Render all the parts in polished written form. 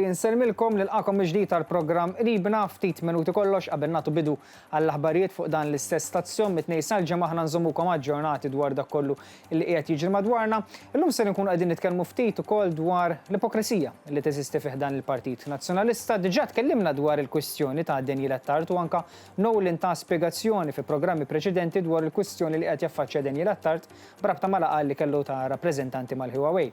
Sinjuri, nselmilkom nilqakom ġdid tal-programm Ribna ftit minuti kollox qabel nagħtu bidu għall-aħbarijiet fuq dan l-istess stazzjon mit-tnejn sal-ġimgħa aħna nżommukom aġġornati dwar dak kollu li qiegħed jiġri madwarna. Illum se nkunu qegħdin nitkellmu ftit ukoll dwar l-ipokrisija li teżisti fih dan il-Partit Nazzjonalista. Diġà tkellimna dwar il-kwistjoni ta' Daniel Attard u anke nowlin ta' spjegazzjoni fi programmi preċedenti dwar il-kwistjoni li qed jaffaċċja Daniel Attard b'rabta mal-laqgħa li kellu ta' rappreżentanti mal-Huawei.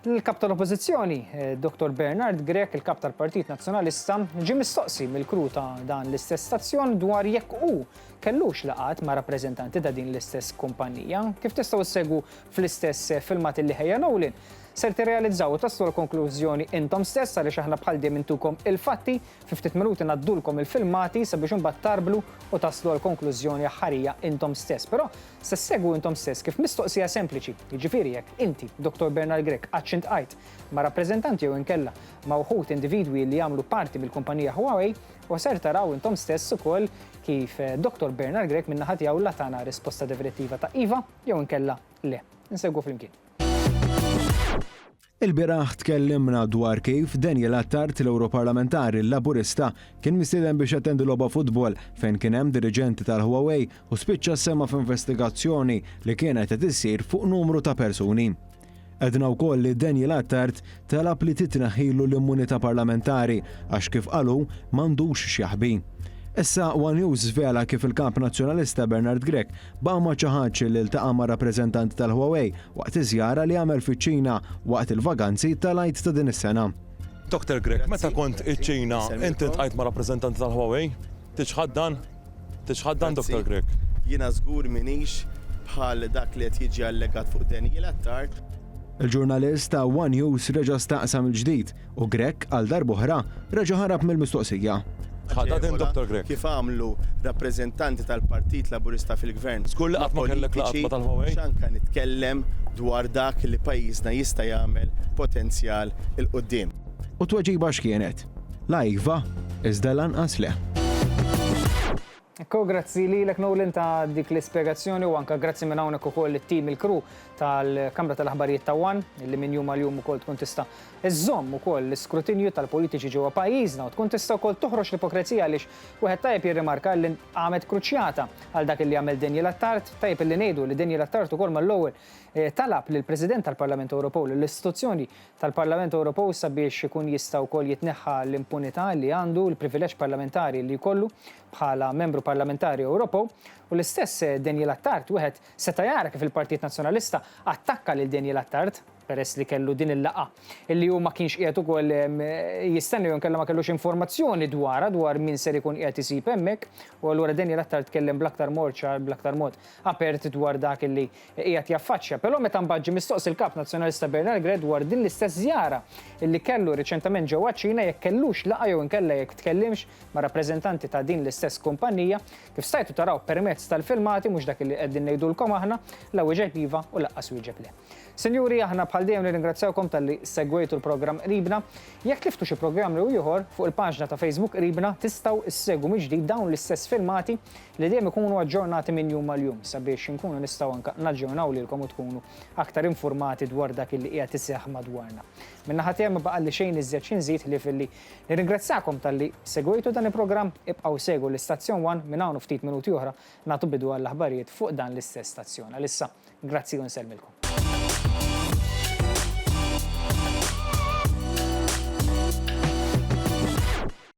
Il-kap tal-Oppożizzjoni, Dr. Bernard Grech, il-kap tal-Partit Nazzjonalista, ġie mistoqsi mill-kru ta' dan l-istess stazzjon dwar jekk hu kellux laqgħat ma' rappreżentanti ta' din l-istess kumpanija. Kif tistgħu ssegwu fl-istess filmat li ħejja Nowlin, ser tirrealizzaw u taslu l-konklużjoni intom stess għaliex aħna bħal dejjem intukom il-fatti fi ftit minuti naddulkom il-filmati sabiex imbagħad tarblu u taslu l-konklużjoni ħarija intom stess. Però se segwu intom stess kif mistoqsija sempliċi. Jiġifieri jekk inti, Dr. Bernard Grech, qatt intqajt ma' rappreżentanti jew inkella ma' wħud individwi li jagħmlu parti mill-kumpanija Huawei u ser taraw intom stess ukoll kif Dr. Bernard Grech min-naħa tiegħu latana risposta definitiva ta' iva jew inkella le. Insegwu flimkien. Il-biraħ tkellimna dwar kif Daniel Attard l-Europarlamentari l-Laburista kien mistieden biex attendi logħba futbol fejn kien hemm diriġenti tal-Huawei u spiċċa semma f'investigazzjoni li kienet qed issir fuq numru ta' persuni. Edna wkoll li Daniel Attard talab li titneħħilu l-immunità parlamentari għax kif qalu m'għandux x'jaħbi. Issa One News svela kif il-kamp nazzjonalista Bernard Grech baw ma' xi ħadd li ltaqa' ma' rappreżentanti tal-Huawei waqt iżjara li għamel fiċ-Ċina waqt il-vaganzi tal-Għid ta' din is-sena. Dr. Grech, meta kont iċ-Ċina, inti ntqajt ma' rappreżentanti tal-Huawei? Tiċħaddan? Tiċħaddan, Dr. Grech? Jiena żgur minix bħal dak li qed jiġi allegat fuq Daniel Attard. Il-ġurnalist ta' One News reġa' staqsam il-ġdid u Grech għal darb'oħra reġa' ħarab mill-mistoqsija. Ħadadin, Dr. Grech. Kif għamlu rappreżentanti tal-Partit Laburista fil-Gvern. Skull qatt ma kellek laqgħat ma' tal-Huawei? X'anka nitkellem dwar dak li pajjiżna jista' jagħmel potenzjal il qudiem. U tweġiba x'kienet? La iva, iżda lanqas le. Ekku, grazzi lilek Nowlin ta' dik l-ispjegazzjoni u anke grazzi minn hawnhekk ukoll it-tim il-kru tal-Kamra tal-Aħbarijiet ta' One illi minn jum għal jum ukoll tkun tista' iżżomm ukoll l-iskrutinju tal-politiċi ġewwa pajjiżna u tkun tista' wkoll toħroġ l-ipokrizija għaliex wieħed tajjeb jirrimarka li għamet kruċjata għal dak li għamel Daniel Attard, tajjeb li ngħidu li Daniel Attard ukoll mal-ewwel talab lill President tal-Parlament Ewropew l-istituzzjoni tal-Parlament Ewropew sabiex ikun jista' wkoll jitneħħa l-impunità li għandu l-privileġġ parlamentari li jkollu bħala membru parlamentari Ewropew u l-istess Daniel Attard wieħed seta' jara kif il-Partit Nazzjonalista attakka lil Daniel Attard peress li kellu din il-laqgħa illi hu ma kienx qiegħed ukoll jistenni jew inkella ma kellux informazzjoni dwar min ser ikun qiegħed isib hemmhekk u allura Daniel Attard tkellem bl-aktar mod apert dwar dak illi qiegħed jaffaċċja. Però meta mbagħad ġie mistoqsi il-Kap Nazzjonalista Bernard Grech dwar din l-istess żjara illi kellu riċentement ġewwa ċina jekk kellux laqgħa jew inkella jekk tkellimx ma' rappreżentanti ta' din l-istess kumpanija, kif stajtu taraw permezz tal-filmati mhux dak li qegħdin ngħidulkom aħna la wieġeb iva u laqqas wieġeb le. Sinjuri, aħna bħal dejjem nirringrazzjawkom tal-li segwejtu l-programm Ribna. Jekk tliftu xi programm li ieħor fuq il-paġna ta' Facebook Ribna tistgħu issegwu mill-ġdid dawn l-istess filmati li dejjem ikunu aġġornati minn jum għal jum sabiex inkunu nistgħu anke naġġornaw lilkom u tkunu aktar informati dwar dak li qiegħed iseħħ madwarna. Min-naħa tiegħi ma baqalli xejn iżjed xi nżid li filli nirringrazzjakom tal-li segwejtu dan il-programm ibqgħu segwu l-istazzjon 1 minn hawn ftit minuti oħra nagħtu bidu għall-aħbarijiet fuq dan l-istess stazzjon. Għalissa, grazzi u nsellmilkom.